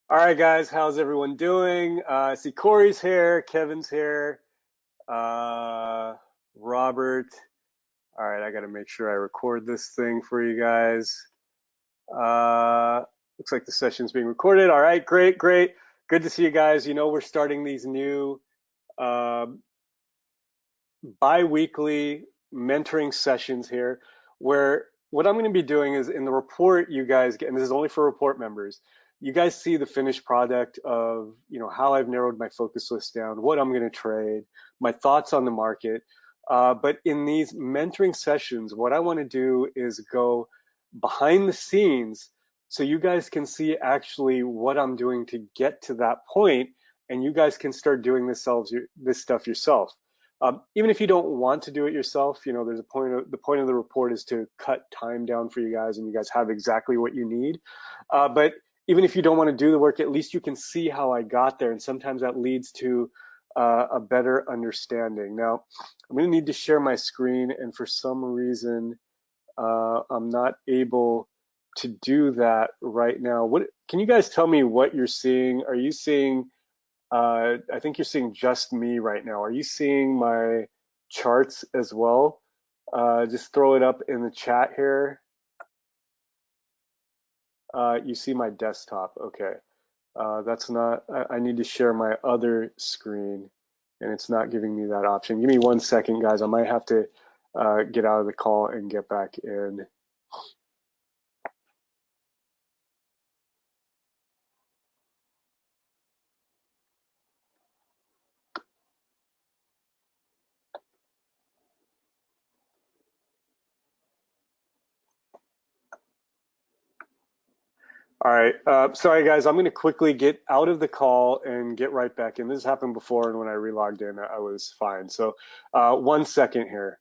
All right, guys, how's everyone doing? I see Corey's here, Kevin's here, Robert. All right, I got to make sure I record this thing for you guys. Uh, Looks like the session's being recorded. All right, great, great. Good to see you guys. We're starting these new uh, bi-weekly mentoring sessions here where what I'm going to be doing is in the report you guys get, and this is only for report members, you guys see the finished product of, how I've narrowed my focus list down, what I'm going to trade, my thoughts on the market. But in these mentoring sessions, what I want to do is go behind the scenes so you guys can see actually what I'm doing to get to that point, and you guys can start doing this stuff yourself. Even if you don't want to do it yourself, there's the point of the report is to cut time down for you guys, and you guys have exactly what you need. But even if you don't want to do the work, at least you can see how I got there, and sometimes that leads to a better understanding. Now, I'm going to need to share my screen, and for some reason, I'm not able to do that right now. What can you guys tell me what you're seeing? Are you seeing I think you're seeing just me right now. Are you seeing my charts as well? Just throw it up in the chat here. You see my desktop. Okay. That's not, I need to share my other screen and it's not giving me that option. Give me 1 second, guys. I might have to get out of the call and get back in. All right. Sorry, guys. I'm going to quickly get out of the call and get right back in. This happened before, and when I relogged in, I was fine. So 1 second here.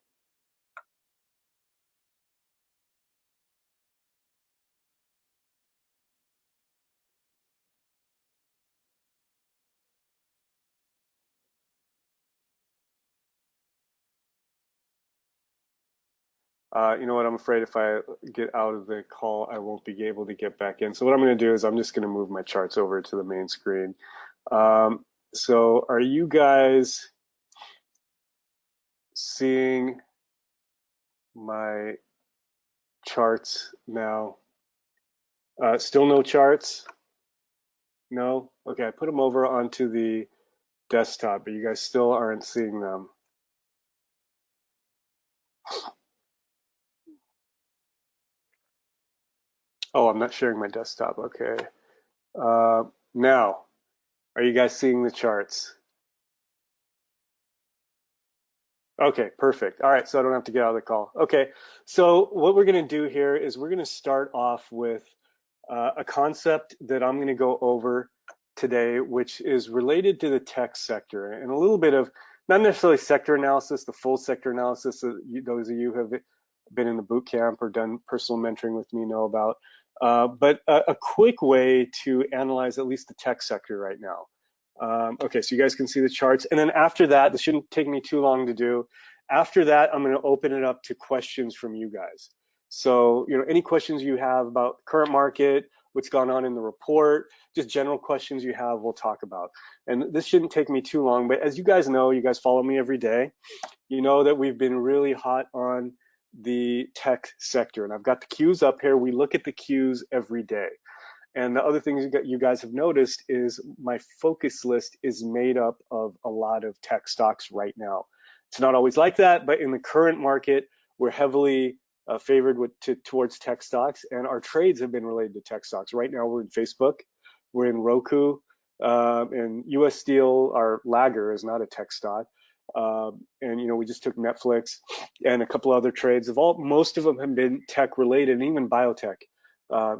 You know what? I'm afraid if I get out of the call, I won't be able to get back in. So what I'm going to do is I'm just going to move my charts over to the main screen. Um, so are you guys seeing my charts now? Still no charts? No? Okay, I put them over onto the desktop, but you guys still aren't seeing them. Oh, I'm not sharing my desktop. Okay. Now, are you guys seeing the charts? Okay, perfect. All right, so I don't have to get out of the call. Okay, so what we're going to do here is we're going to start off with a concept that I'm going to go over today, which is related to the tech sector and a little bit of not necessarily sector analysis, the full sector analysis that those of you who have been in the boot camp or done personal mentoring with me know about, but a quick way to analyze at least the tech sector right now. Okay, so you guys can see the charts. And then after that, this shouldn't take me too long to do. After that, I'm going to open it up to questions from you guys. So, any questions you have about the current market, what's gone on in the report, just general questions you have, we'll talk about. And this shouldn't take me too long, but as you guys know, you guys follow me every day, you know that we've been really hot on the tech sector. And I've got the cues up here. We look at the cues every day. And the other things you guys have noticed is my focus list is made up of a lot of tech stocks right now. It's not always like that, but in the current market, we're heavily favored towards tech stocks, and our trades have been related to tech stocks. Right now, we're in Facebook, we're in Roku, and U.S. Steel, our lagger, is not a tech stock. And we just took Netflix and a couple other trades. Most of them have been tech related, and even biotech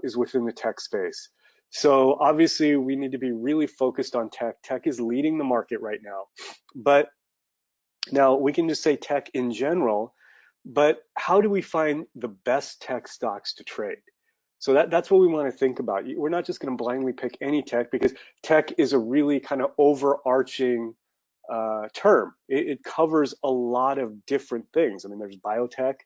is within the tech space. So obviously we need to be really focused on tech. Tech is leading the market right now. But now we can just say tech in general, but how do we find the best tech stocks to trade? So that's what we want to think about. We're not just going to blindly pick any tech because tech is a really kind of overarching term. It covers a lot of different things. I mean, there's biotech,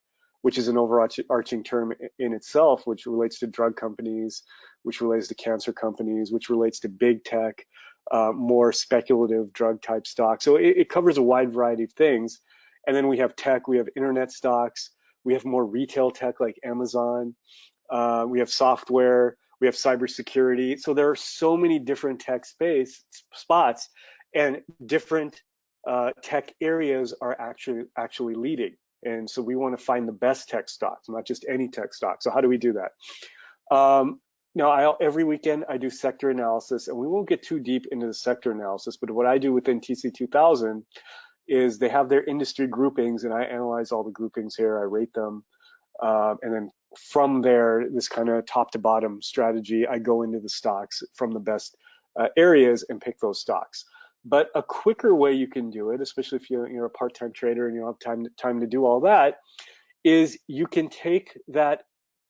which is an overarching term in itself, which relates to drug companies, which relates to cancer companies, which relates to big tech, more speculative drug type stocks. So it covers a wide variety of things. And then we have tech, we have internet stocks, we have more retail tech like Amazon, we have software, we have cybersecurity. So there are so many different tech spots, and different tech areas are actually leading. And so we want to find the best tech stocks, not just any tech stock. So how do we do that? Now, every weekend I do sector analysis, and we won't get too deep into the sector analysis, but what I do within TC2000 is they have their industry groupings, and I analyze all the groupings here. I rate them, and then from there, this kind of top to bottom strategy, I go into the stocks from the best areas and pick those stocks. But a quicker way you can do it, especially if you're a part-time trader and you don't have time to do all that, is you can take that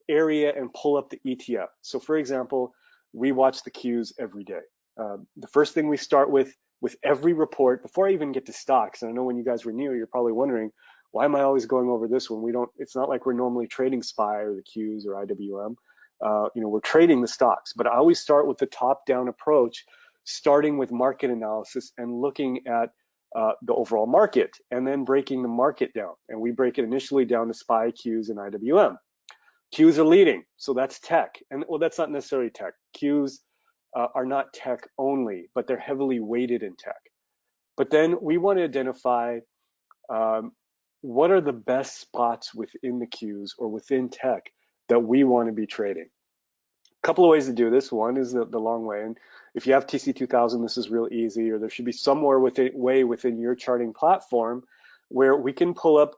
area and pull up the ETF. So for example, we watch the Qs every day. The first thing we start with every report, before I even get to stocks, and I know when you guys were new, you're probably wondering, why am I always going over this one? It's not like we're normally trading SPY or the Qs or IWM. We're trading the stocks, but I always start with the top-down approach, starting with market analysis and looking at the overall market, and then breaking the market down. And we break it initially down to SPY, Qs, and IWM. Qs are leading, so that's tech. And well, that's not necessarily tech. Qs are not tech only, but they're heavily weighted in tech. But then we want to identify what are the best spots within the Qs or within tech that we want to be trading. A couple of ways to do this. One is the long way. And if you have TC2000, this is real easy, or there should be somewhere within your charting platform where we can pull up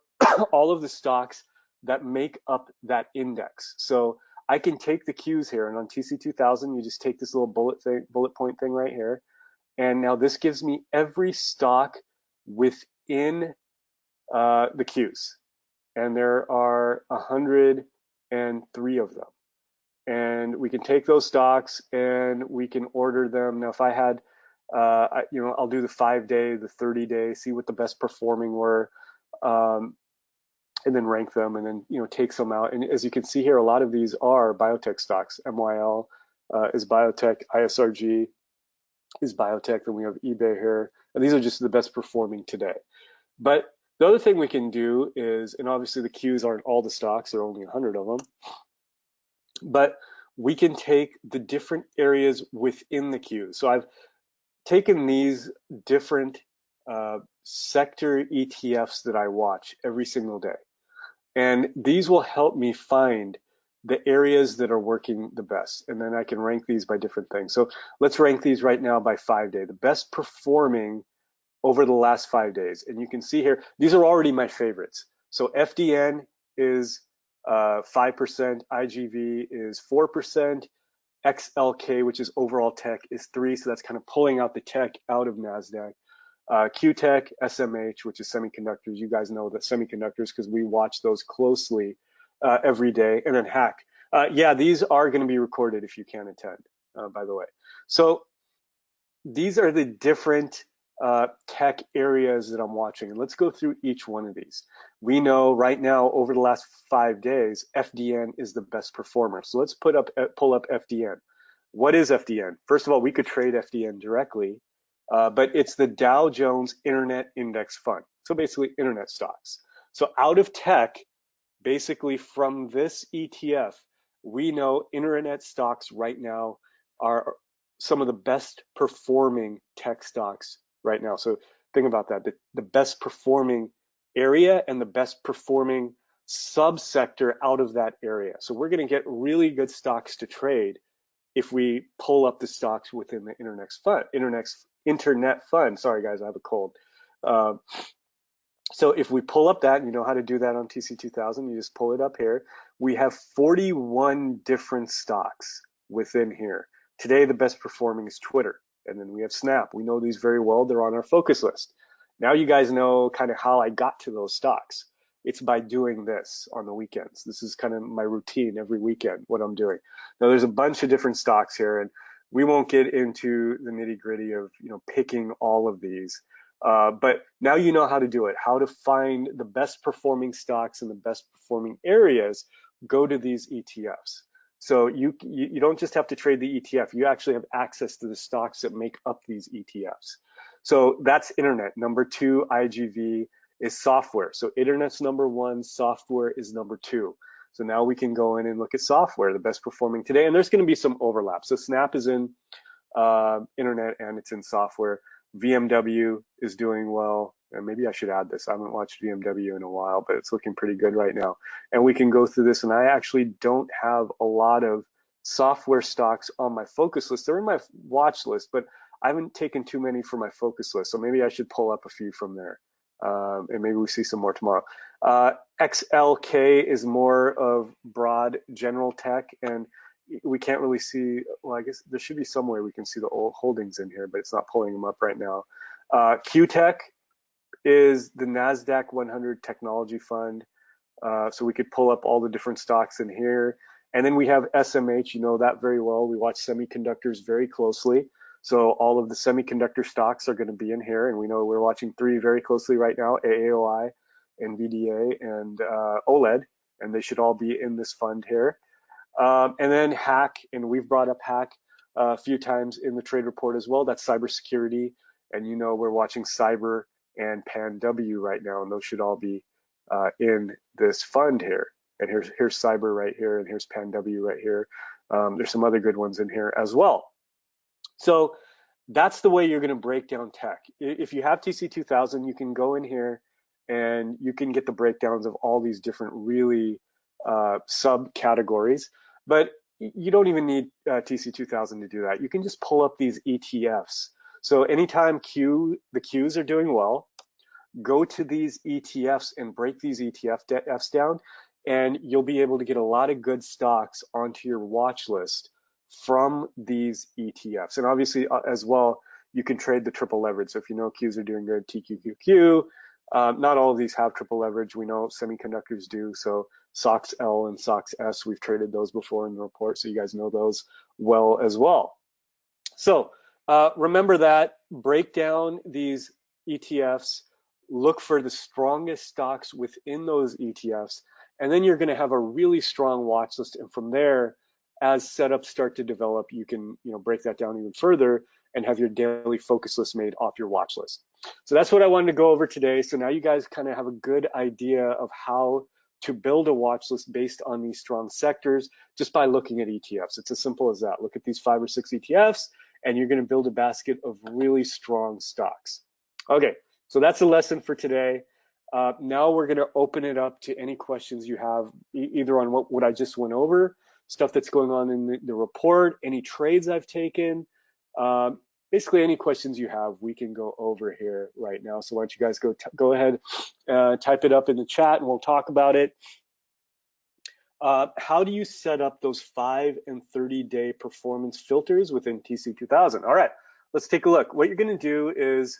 all of the stocks that make up that index. So I can take the Qs here, and on TC2000, you just take this little bullet point thing right here. And now this gives me every stock within the Qs. And there are 103 of them. And we can take those stocks and we can order them. Now, if I had, I'll do the 5-day, the 30-day, see what the best performing were, and then rank them, and then take some out. And as you can see here, a lot of these are biotech stocks. MYL is biotech, ISRG is biotech. Then we have eBay here, and these are just the best performing today. But the other thing we can do is, and obviously the Qs aren't all the stocks, there are only 100 of them, but we can take the different areas within the Qs. So I've taken these different sector ETFs that I watch every single day. And these will help me find the areas that are working the best. And then I can rank these by different things. So let's rank these right now by 5-day, the best performing over the last 5 days. And you can see here, these are already my favorites. So FDN is 5%, IGV is 4%, XLK, which is overall tech, is 3%. So that's kind of pulling out the tech out of NASDAQ. QTech, SMH, which is semiconductors. You guys know that semiconductors because we watch those closely every day. And then Hack. Yeah, these are going to be recorded if you can attend, by the way. So these are the different tech areas that I'm watching. And let's go through each one of these. We know right now, over the last 5 days, FDN is the best performer. So let's pull up FDN. What is FDN? First of all, we could trade FDN directly. But it's the Dow Jones Internet Index Fund. So basically internet stocks. So out of tech, basically from this ETF, we know internet stocks right now are some of the best performing tech stocks right now. So think about that, the best performing area and the best performing subsector out of that area. So we're going to get really good stocks to trade if we pull up the stocks within the internet fund. Sorry guys, I have a cold. So if we pull up that, you know how to do that on TC2000, you just pull it up here. We have 41 different stocks within here. Today, the best performing is Twitter. And then we have Snap. We know these very well. They're on our focus list. Now you guys know kind of how I got to those stocks. It's by doing this on the weekends. This is kind of my routine every weekend, what I'm doing. Now there's a bunch of different stocks here, and we won't get into the nitty gritty of picking all of these. But now you know how to do it, how to find the best performing stocks and the best performing areas. Go to these ETFs. So you don't just have to trade the ETF. You actually have access to the stocks that make up these ETFs. So that's internet. Number two, IGV is software. So internet's number one, software is number two. So now we can go in and look at software, the best performing today. And there's going to be some overlap. So Snap is in internet and it's in software. VMW is doing well. And maybe I should add this. I haven't watched VMW in a while, but it's looking pretty good right now. And we can go through this. And I actually don't have a lot of software stocks on my focus list. They're in my watch list, but I haven't taken too many for my focus list. So maybe I should pull up a few from there. And maybe we see some more tomorrow. XLK is more of broad general tech, and we can't really see, well, I guess there should be some way we can see the old holdings in here, but it's not pulling them up right now. QTech is the NASDAQ 100 technology fund. So we could pull up all the different stocks in here. And then we have SMH, you know that very well. We watch semiconductors very closely. So all of the semiconductor stocks are going to be in here. And we know we're watching three very closely right now, AAOI, NVDA, and OLED. And they should all be in this fund here. And then Hack, and we've brought up Hack a few times in the trade report as well. That's cybersecurity. And you know we're watching Cyber and PanW right now, and those should all be in this fund here. And here's Cyber right here, and here's PanW right here. There's some other good ones in here as well. So that's the way you're going to break down tech. If you have TC2000, you can go in here and you can get the breakdowns of all these different really subcategories. But you don't even need TC2000 to do that. You can just pull up these ETFs. So anytime the Qs are doing well, go to these ETFs and break these ETFs down, and you'll be able to get a lot of good stocks onto your watch list from these ETFs. And obviously, as well, you can trade the triple leverage. So if you know Qs are doing good, TQQQ, not all of these have triple leverage. We know semiconductors do. So SOX L and SOX S, we've traded those before in the report, so you guys know those well as well. So remember that, break down these ETFs, look for the strongest stocks within those ETFs, and then you're going to have a really strong watch list. And from there, as setups start to develop, you can break that down even further and have your daily focus list made off your watch list. So that's what I wanted to go over today. So now you guys kind of have a good idea of how to build a watch list based on these strong sectors just by looking at ETFs. It's as simple as that. Look at these 5 or 6 ETFs, and you're going to build a basket of really strong stocks. Okay, so that's the lesson for today. Now we're going to open it up to any questions you have, either on what I just went over, stuff that's going on in the report, any trades I've taken, basically any questions you have, we can go over here right now. So why don't you guys go ahead, type it up in the chat, and we'll talk about it. How do you set up those 5 and 30-day performance filters within TC2000? All right, let's take a look. What you're going to do is,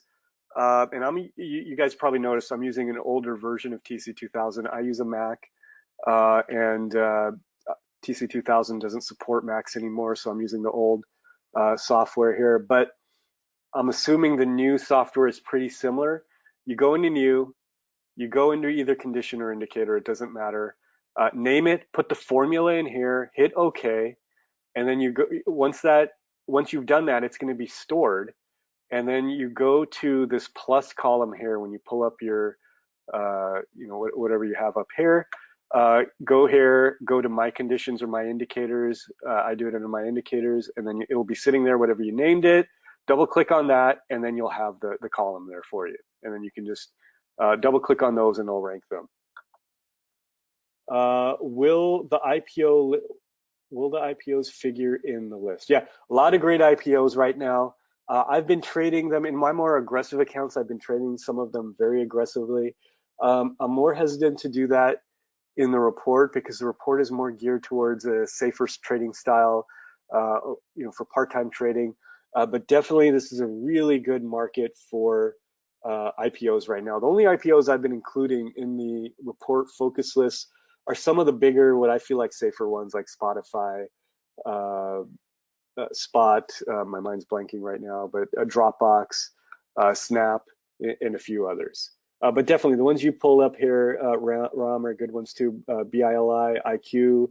and you guys probably noticed I'm using an older version of TC2000. I use a Mac, and TC2000 doesn't support Macs anymore, so I'm using the old software here. But I'm assuming the new software is pretty similar. You go into new, you go into either condition or indicator, it doesn't matter. Name it, put the formula in here, hit OK, and then you go. Once you've done that, it's going to be stored, and then you go to this plus column here when you pull up your, whatever you have up here. Go here, go to my conditions or my indicators. I do it under my indicators, and then it will be sitting there, whatever you named it. Double click on that, and then you'll have the column there for you. And then you can just double click on those and it'll rank them. Will the IPOs figure in the list? Yeah, a lot of great IPOs right now. I've been trading them in my more aggressive accounts. I've been trading some of them very aggressively. I'm more hesitant to do that in the report because the report is more geared towards a safer trading style, for part-time trading. But definitely, this is a really good market for IPOs right now. The only IPOs I've been including in the report focus list are some of the bigger, what I feel like safer ones, like Spotify, Spot. My mind's blanking right now, but Dropbox, Snap, and a few others. But definitely the ones you pull up here, Ram, are good ones too. BILI, IQ.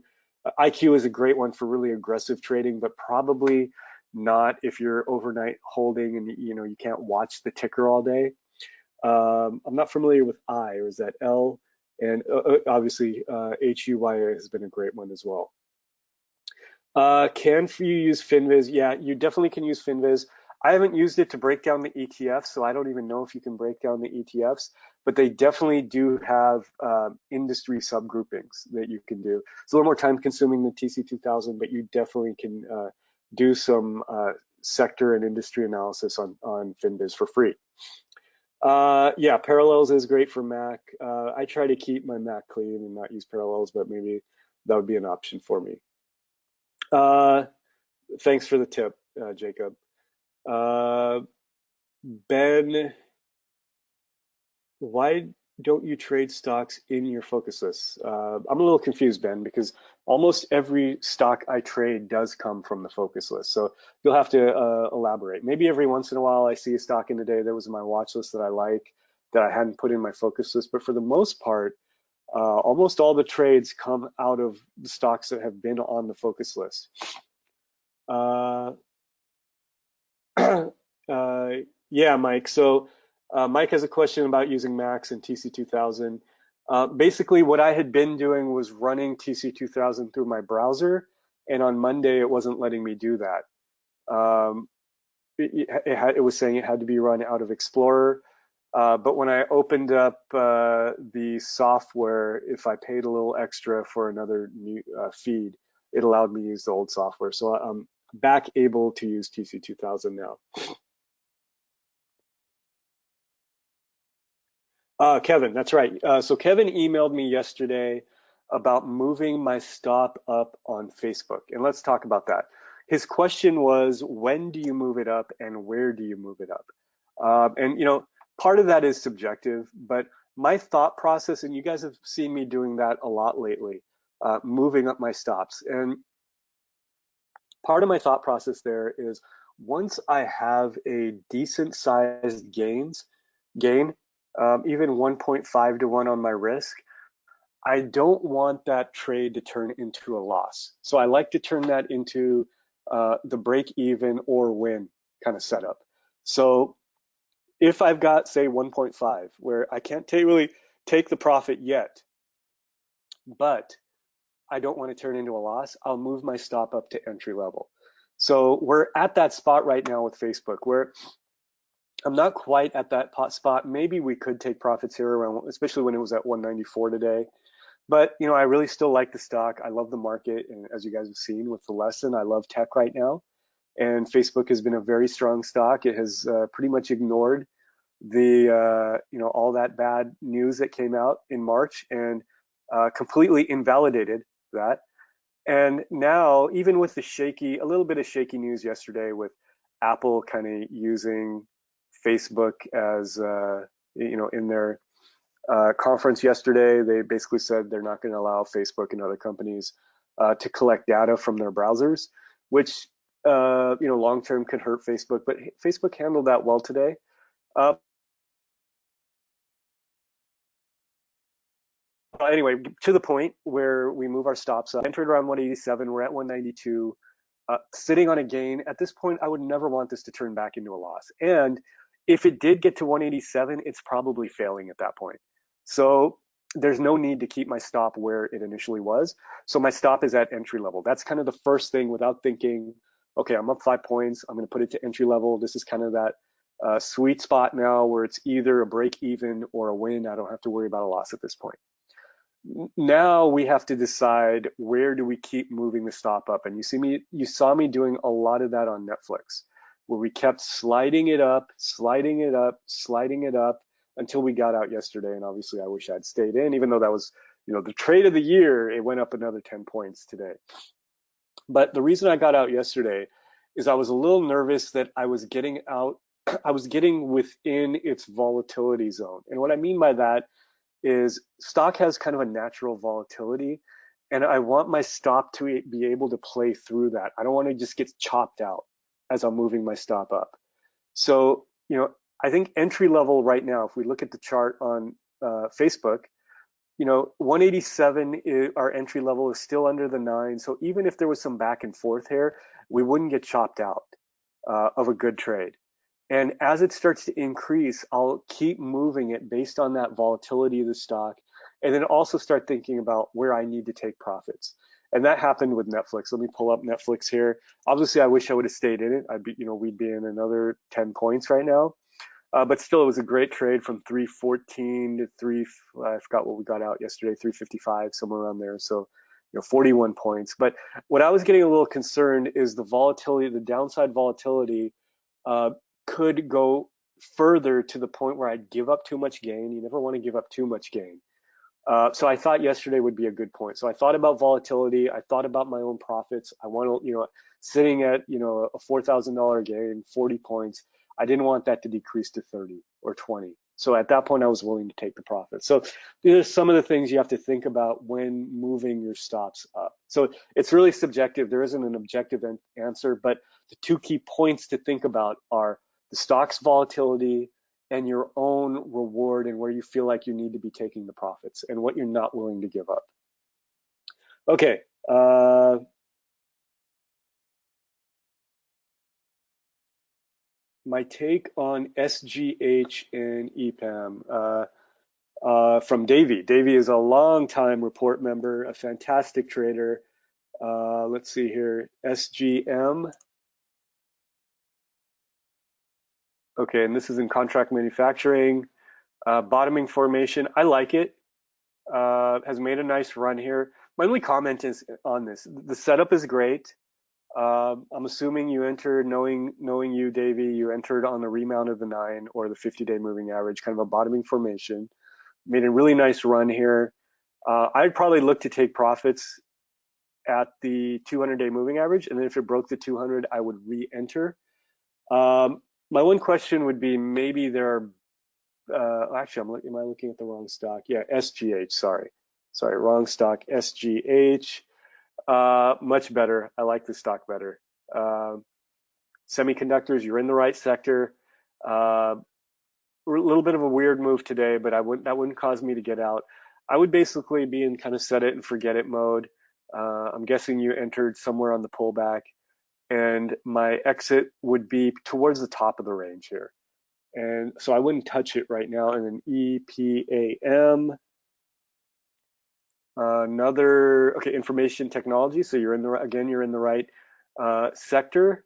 IQ is a great one for really aggressive trading, but probably not if you're overnight holding and you can't watch the ticker all day. I'm not familiar with I, or is that L? And obviously HUYA has been a great one as well. Can you use Finviz? Yeah, you definitely can use Finviz. I haven't used it to break down the ETFs, so I don't even know if you can break down the ETFs, but they definitely do have industry subgroupings that you can do. It's a little more time consuming than TC2000, but you definitely can do some sector and industry analysis on Finviz for free. Yeah, Parallels is great for Mac. I try to keep my Mac clean and not use Parallels, but maybe that would be an option for me. Thanks for the tip, Jacob. Ben, why don't you trade stocks in your focus list? I'm a little confused, Ben, because almost every stock I trade does come from the focus list. So you'll have to elaborate. Maybe every once in a while I see a stock in the day that was in my watch list that I like, that I hadn't put in my focus list. But for the most part, almost all the trades come out of the stocks that have been on the focus list. Yeah, Mike. So Mike has a question about using Max and TC2000. Basically, what I had been doing was running TC2000 through my browser, and on Monday it wasn't letting me do that. It was saying it had to be run out of Explorer, but when I opened up the software, if I paid a little extra for another new feed, it allowed me to use the old software. So I'm back able to use TC2000 now. Kevin, that's right. So Kevin emailed me yesterday about moving my stop up on Facebook, and let's talk about that. His question was, when do you move it up and where do you move it up? And part of that is subjective, but my thought process, and you guys have seen me doing that a lot lately, moving up my stops. And part of my thought process there is once I have a decent sized gain, even 1.5 to 1 on my risk, I don't want that trade to turn into a loss. So I like to turn that into the break even or win kind of setup. So if I've got, say, 1.5, where I can't really take the profit yet, but I don't want to turn into a loss, I'll move my stop up to entry level. So we're at that spot right now with Facebook where I'm not quite at that spot. Maybe we could take profits here around, especially when it was at 194 today. But I really still like the stock. I love the market, and as you guys have seen with the lesson, I love tech right now. And Facebook has been a very strong stock. It has pretty much ignored the all that bad news that came out in March and completely invalidated that. And now, even with a little bit of shaky news yesterday with Apple kind of using Facebook as in their conference yesterday, they basically said they're not going to allow Facebook and other companies to collect data from their browsers, which long term could hurt Facebook. But Facebook handled that well today. Anyway, to the point where we move our stops up, entered around 187, we're at 192, sitting on a gain. At this point, I would never want this to turn back into a loss. And if it did get to 187, it's probably failing at that point. So there's no need to keep my stop where it initially was. So my stop is at entry level. That's kind of the first thing without thinking, okay, I'm up 5 points. I'm going to put it to entry level. This is kind of that sweet spot now where it's either a break even or a win. I don't have to worry about a loss at this point. Now we have to decide, where do we keep moving the stop up? And you saw me doing a lot of that on Netflix, where we kept sliding it up, sliding it up, sliding it up until we got out yesterday. And obviously I wish I'd stayed in, even though that was, the trade of the year. It went up another 10 points today. But the reason I got out yesterday is I was a little nervous that I was getting out, I was getting within its volatility zone. And what I mean by that is stock has kind of a natural volatility, and I want my stop to be able to play through that. I don't want to just get chopped out as I'm moving my stop up. So, I think entry level right now, if we look at the chart on Facebook, 187 our entry level is still under the 9. So even if there was some back and forth here, we wouldn't get chopped out of a good trade. And as it starts to increase, I'll keep moving it based on that volatility of the stock, and then also start thinking about where I need to take profits. And that happened with Netflix. Let me pull up Netflix here. Obviously, I wish I would have stayed in it. We'd be in another 10 points right now. But still, it was a great trade from 314 to I forgot what we got out yesterday, 355, somewhere around there. So, 41 points. But what I was getting a little concerned is the volatility, the downside volatility uh, could go further to the point where I'd give up too much gain. You never want to give up too much gain. So I thought yesterday would be a good point. So I thought about volatility. I thought about my own profits. I want to, sitting at, a $4,000 gain, 40 points. I didn't want that to decrease to 30 or 20. So at that point, I was willing to take the profit. So there's some of the things you have to think about when moving your stops up. So it's really subjective. There isn't an objective answer, but the two key points to think about are the stock's volatility and your own reward and where you feel like you need to be taking the profits and what you're not willing to give up. Okay. My take on SGH and EPAM from Davey. Davey is a long-time report member, a fantastic trader. Let's see here, SGM. Okay, and this is in contract manufacturing. Bottoming formation, I like it. Has made a nice run here. My only comment is on this. The setup is great. I'm assuming you entered, knowing you, Davey, you entered on the remount of the 9 or the 50-day moving average, kind of a bottoming formation. Made a really nice run here. I'd probably look to take profits at the 200-day moving average, and then if it broke the 200, I would re-enter. My one question would be maybe there are, actually, am I looking at the wrong stock? Yeah, SGH, sorry, wrong stock, SGH. Much better. I like the stock better. Semiconductors, you're in the right sector. A little bit of a weird move today, but that wouldn't cause me to get out. I would basically be in kind of set it and forget it mode. I'm guessing you entered somewhere on the pullback, and my exit would be towards the top of the range here. And so I wouldn't touch it right now. And then EPAM. Okay, information technology. So you're in the right sector.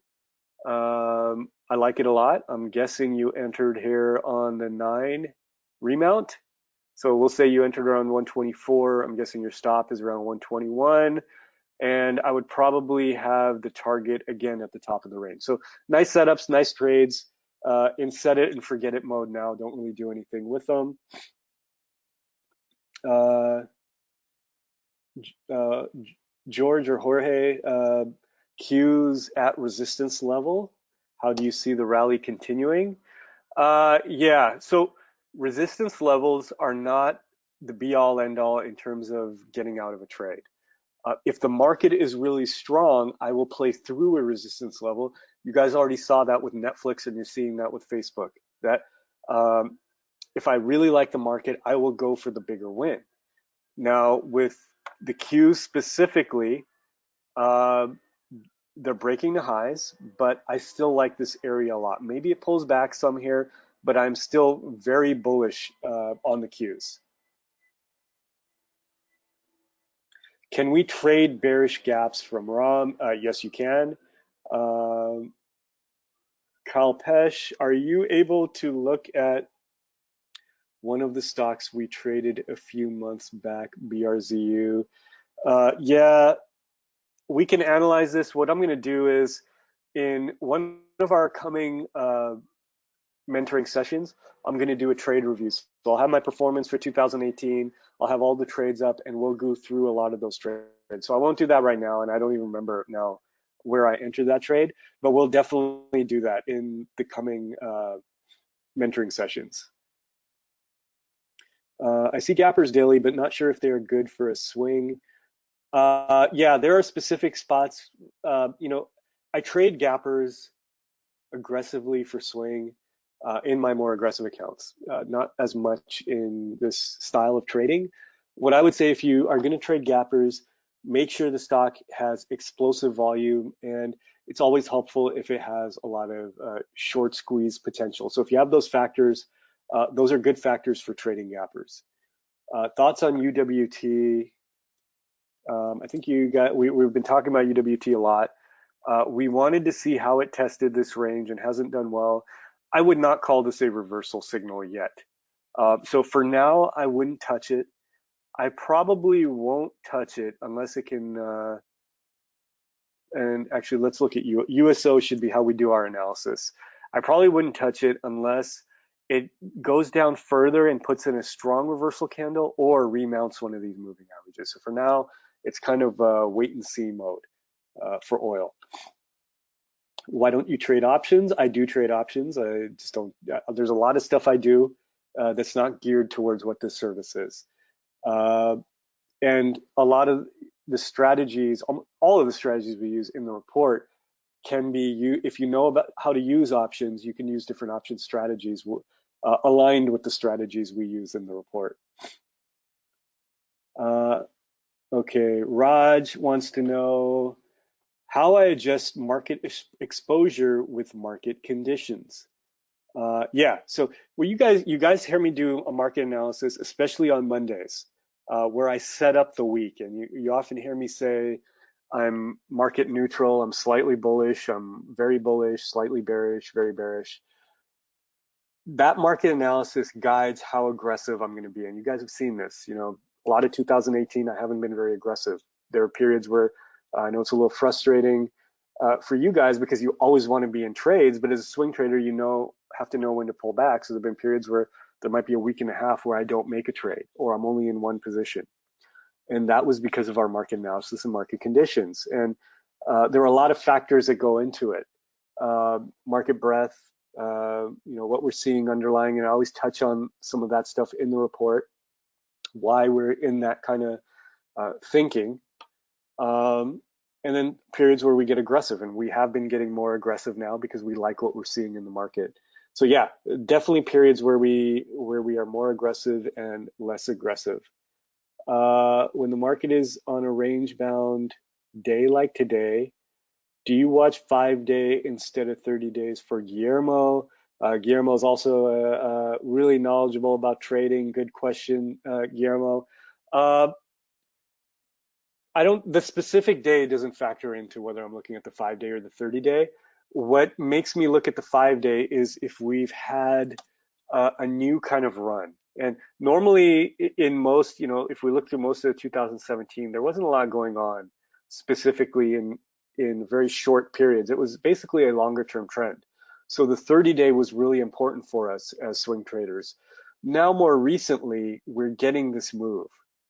I like it a lot. I'm guessing you entered here on the 9 remount. So we'll say you entered around 124. I'm guessing your stop is around 121. And I would probably have the target again at the top of the range. So nice setups, nice trades. In set it and forget it mode now. Don't really do anything with them. George or Jorge, Q's at resistance level. How do you see the rally continuing? Yeah, so resistance levels are not the be all end all in terms of getting out of a trade. If the market is really strong, I will play through a resistance level. You guys already saw that with Netflix, and you're seeing that with Facebook. That if I really like the market, I will go for the bigger win. Now, with the Qs specifically, they're breaking the highs, but I still like this area a lot. Maybe it pulls back some here, but I'm still very bullish on the Qs. Can we trade bearish gaps from Ram? Yes, you can. Kalpesh, are you able to look at one of the stocks we traded a few months back, BRZU? Yeah, we can analyze this. What I'm going to do is in one of our coming mentoring sessions, I'm going to do a trade review. So I'll have my performance for 2018. I'll have all the trades up, and we'll go through a lot of those trades. So I won't do that right now, and I don't even remember now where I entered that trade, but we'll definitely do that in the coming mentoring sessions. I see gappers daily, but not sure if they are good for a swing. Yeah, there are specific spots. I trade gappers aggressively for swing. in my more aggressive accounts, not as much in this style of trading. What I would say, if you are going to trade gappers, make sure the stock has explosive volume, and it's always helpful if it has a lot of short squeeze potential. So if you have those factors, those are good factors for trading gappers. Thoughts on UWT? I think we've been talking about UWT a lot. We wanted to see how it tested this range and hasn't done well. I would not call this a reversal signal yet. So for now, I wouldn't touch it. I probably won't touch it unless it can, and actually let's look at USO should be how we do our analysis. I probably wouldn't touch it unless it goes down further and puts in a strong reversal candle or remounts one of these moving averages. So for now, it's kind of wait and see mode for oil. Why don't you trade options? I do trade options. I just don't, there's a lot of stuff I do that's not geared towards what this service is. And a lot of the strategies, all of the strategies we use in the report can be, if you know about how to use options, you can use different option strategies aligned with the strategies we use in the report. Okay, Raj wants to know how I adjust market exposure with market conditions. Yeah, so well, you guys hear me do a market analysis, especially on Mondays, where I set up the week, and you often hear me say I'm market neutral, I'm slightly bullish, I'm very bullish, slightly bearish, very bearish. That market analysis guides how aggressive I'm going to be, and you guys have seen this. You know, a lot of 2018, I haven't been very aggressive. There are periods where I know it's a little frustrating for you guys because you always want to be in trades, but as a swing trader, have to know when to pull back. So there've been periods where there might be a week and a half where I don't make a trade or I'm only in one position. And that was because of our market analysis and market conditions. And there are a lot of factors that go into it. Market breadth, what we're seeing underlying, and I always touch on some of that stuff in the report, why we're in that kind of thinking. And then periods where we get aggressive, and we have been getting more aggressive now because we like what we're seeing in the market. So yeah, definitely periods where we are more aggressive and less aggressive. When the market is on a range bound day like today, do you watch 5-day instead of 30 days for Guillermo? Guillermo is also really knowledgeable about trading. Good question, Guillermo. The specific day doesn't factor into whether I'm looking at the 5-day or the 30-day. What makes me look at the 5-day is if we've had a new kind of run. And normally in most, if we look through most of 2017, there wasn't a lot going on specifically in very short periods. It was basically a longer term trend. So the 30-day was really important for us as swing traders. Now, more recently, we're getting this move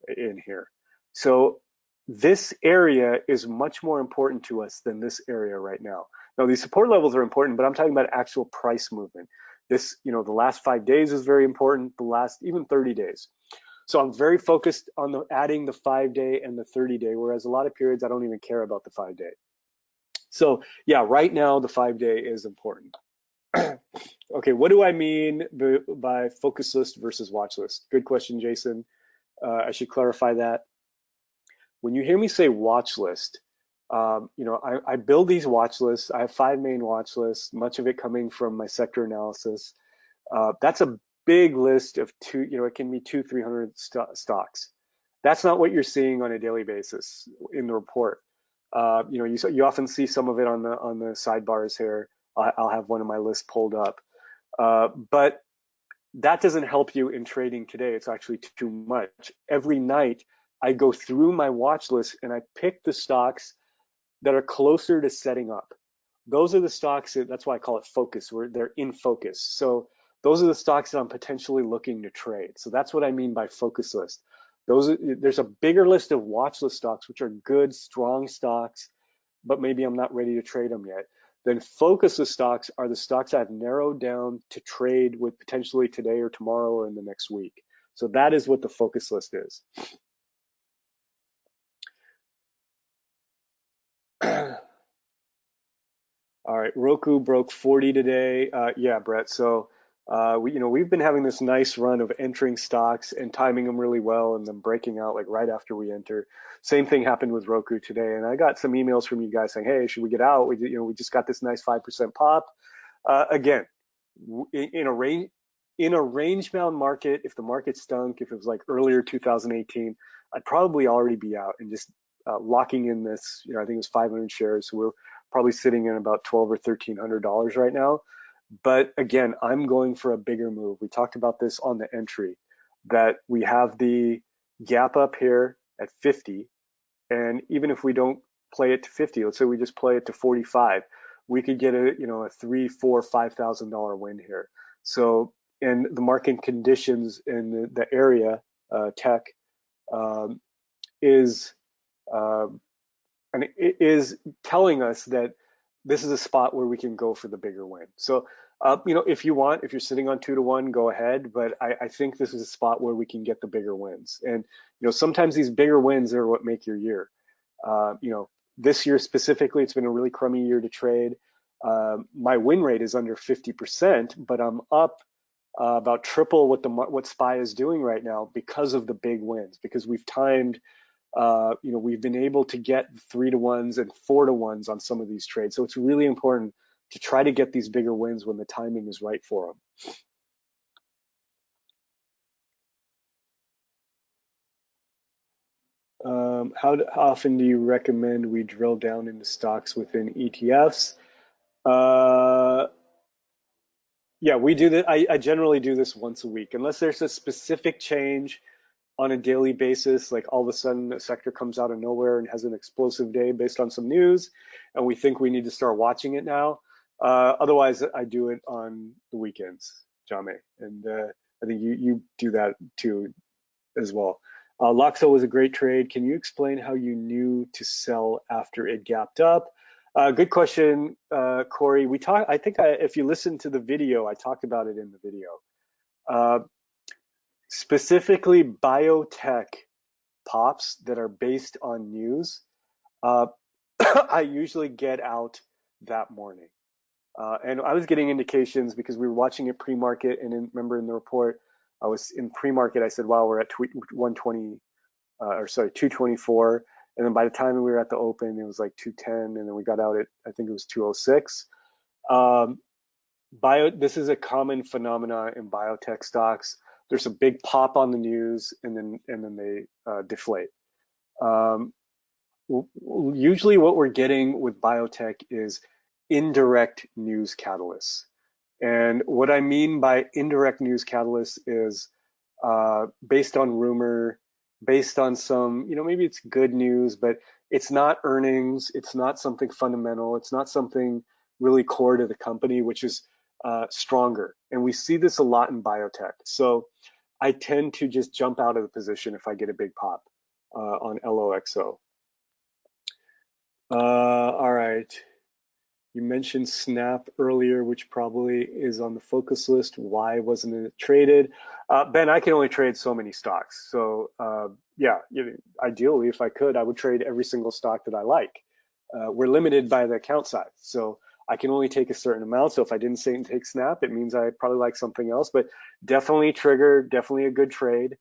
in here. So this area is much more important to us than this area right now. Now, these support levels are important, but I'm talking about actual price movement. This, the last 5 days is very important, the last even 30 days. So I'm very focused on adding the 5-day and the 30-day, whereas a lot of periods I don't even care about the 5-day. So yeah, right now the 5-day is important. Okay, what do I mean by focus list versus watch list? Good question, Jason. I should clarify that. When you hear me say watch list, I build these watch lists. I have 5 main watch lists, much of it coming from my sector analysis. That's a big list of it can be 200-300 stocks. That's not what you're seeing on a daily basis in the report. You often see some of it on the sidebars here. I'll have one of my lists pulled up, but that doesn't help you in trading today. It's actually too much. Every night I go through my watch list and I pick the stocks that are closer to setting up. Those are the stocks that's why I call it focus, where they're in focus. So those are the stocks that I'm potentially looking to trade. So that's what I mean by focus list. There's a bigger list of watch list stocks, which are good, strong stocks, but maybe I'm not ready to trade them yet. Then focus list stocks are the stocks I've narrowed down to trade with potentially today or tomorrow or in the next week. So that is what the focus list is. All right, Roku broke 40 today. Yeah, Brett. So We've been having this nice run of entering stocks and timing them really well and then breaking out like right after we enter. Same thing happened with Roku today. And I got some emails from you guys saying, hey, should we get out? We just got this nice 5% pop. Again, in a range bound market, if the market stunk, if it was like earlier 2018, I'd probably already be out and just locking in this. I think it was 500 shares. So we're probably sitting in about 12 or $1,300 right now. But again, I'm going for a bigger move. We talked about this on the entry, that we have the gap up here at 50, and even if we don't play it to 50, let's say we just play it to 45, we could get a $3, $4, $5,000 win here. So, and the market conditions in the area, tech, um, is and it is telling us that this is a spot where we can go for the bigger win. So, if you want, if you're sitting on 2 to 1, go ahead. But I think this is a spot where we can get the bigger wins. And, sometimes these bigger wins are what make your year. This year specifically, it's been a really crummy year to trade. My win rate is under 50%, but I'm up about triple what SPY is doing right now because of the big wins, because we've timed we've been able to get 3 to 1s and 4 to 1s on some of these trades. So it's really important to try to get these bigger wins when the timing is right for them. How often do you recommend we drill down into stocks within ETFs? Uh, yeah, we do that. I generally do this once a week, unless there's a specific change on a daily basis, like all of a sudden a sector comes out of nowhere and has an explosive day based on some news, and we think we need to start watching it now. Otherwise, I do it on the weekends, Jame, and I think you do that too as well. Loxo was a great trade. Can you explain how you knew to sell after it gapped up? Good question, Corey. I think if you listen to the video, I talked about it in the video. Uh, Specifically, biotech pops that are based on news, uh, I usually get out that morning. And I was getting indications because we were watching it pre-market, and remember in the report, I was in pre-market. I said, "Wow, we're at 120, or sorry, 224." And then by the time we were at the open, it was like 210, and then we got out at I think it was 206. Um, This is a common phenomenon in biotech stocks. There's a big pop on the news, and then they deflate. Um, Usually what we're getting with biotech is indirect news catalysts. And what I mean by indirect news catalysts is based on rumor, based on some, maybe it's good news, but it's not earnings, it's not something fundamental, it's not something really core to the company, which is stronger. And we see this a lot in biotech. So I tend to just jump out of the position if I get a big pop on LOXO. All right. You mentioned Snap earlier, which probably is on the focus list. Why wasn't it traded? Ben, I can only trade so many stocks. So yeah, ideally, if I could, I would trade every single stock that I like. We're limited by the account size. So I can only take a certain amount. So if I didn't say and take Snap, it means I probably like something else. But definitely Trigger, definitely a good trade.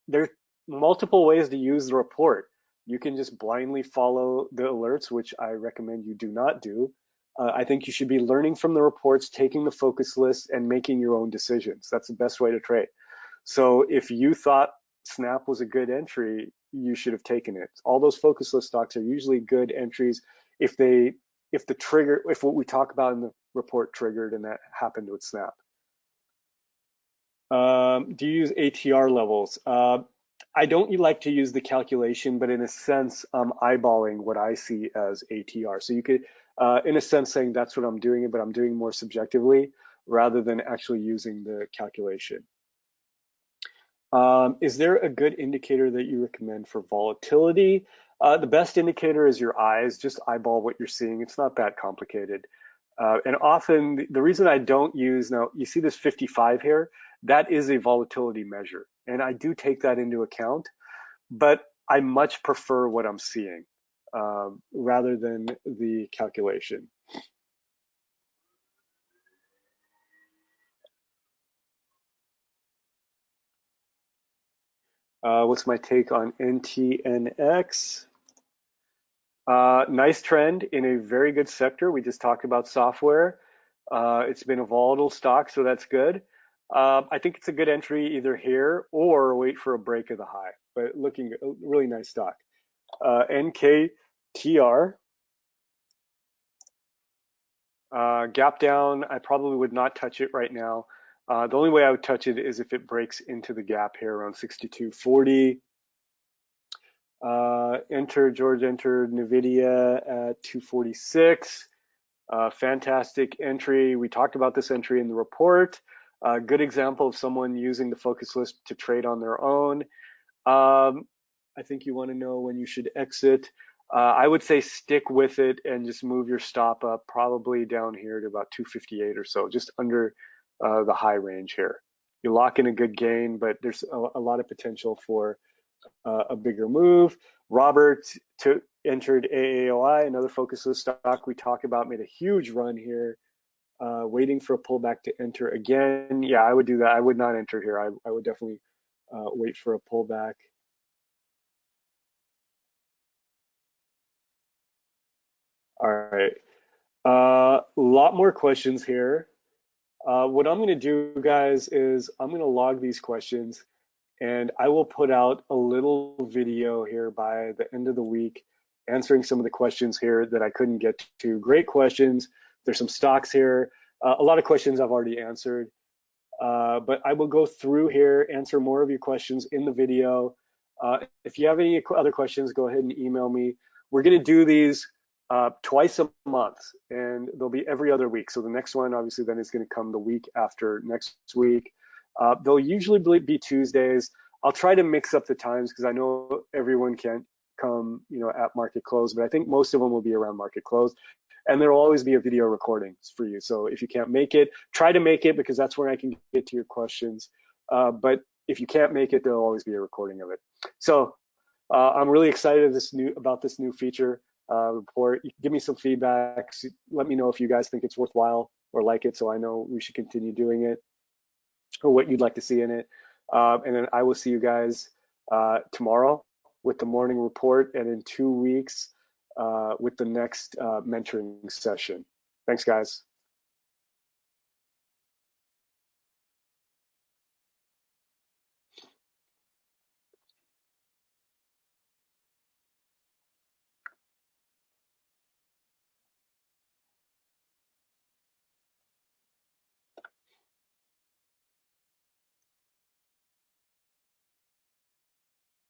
There's multiple ways to use the report. You can just blindly follow the alerts, which I recommend you do not do. I think you should be learning from the reports, taking the focus list, and making your own decisions. That's the best way to trade. So if you thought Snap was a good entry, you should have taken it. All those focus list stocks are usually good entries if what we talk about in the report triggered, and that happened with Snap. Do you use ATR levels? I don't like to use the calculation, but in a sense, I'm eyeballing what I see as ATR. So you could, in a sense, saying that's what I'm doing, but I'm doing more subjectively rather than actually using the calculation. Is there a good indicator that you recommend for volatility? The best indicator is your eyes. Just eyeball what you're seeing. It's not that complicated. And often the reason I don't use, now you see this 55 here, that is a volatility measure. And I do take that into account, but I much prefer what I'm seeing rather than the calculation. What's my take on NTNX? Nice trend in a very good sector. We just talked about software. It's been a volatile stock, so that's good. I think it's a good entry either here or wait for a break of the high, but looking a really nice stock. NKTR, gap down. I probably would not touch it right now. The only way I would touch it is if it breaks into the gap here around 62.40. George entered NVIDIA at 246. Fantastic entry. We talked about this entry in the report. Good example of someone using the focus list to trade on their own. I think you want to know when you should exit. I would say stick with it and just move your stop up probably down here to about 258 or so, just under the high range here. You lock in a good gain, but there's a lot of potential for a bigger move. Robert entered AAOI, another focus list stock we talked about, made a huge run here, waiting for a pullback to enter again. Yeah, I would do that. I would not enter here. I would definitely wait for a pullback. All right. A lot more questions here. What I'm going to do, guys, is I'm going to log these questions and I will put out a little video here by the end of the week answering some of the questions here that I couldn't get to. Great questions. There's some stocks here. A lot of questions I've already answered, but I will go through here, answer more of your questions in the video. If you have any other questions, go ahead and email me. We're going to do these twice a month, and they'll be every other week. So the next one, obviously, then is going to come the week after next week. They'll usually be Tuesdays. I'll try to mix up the times because I know everyone can't come, at market close, but I think most of them will be around market close. And there will always be a video recording for you. So if you can't make it, try to make it because that's where I can get to your questions. But if you can't make it, there'll always be a recording of it. So I'm really excited about this new feature report. Give me some feedback. Let me know if you guys think it's worthwhile or like it, so I know we should continue doing it, or what you'd like to see in it. And then I will see you guys tomorrow with the morning report, and in 2 weeks with the next mentoring session. Thanks, guys.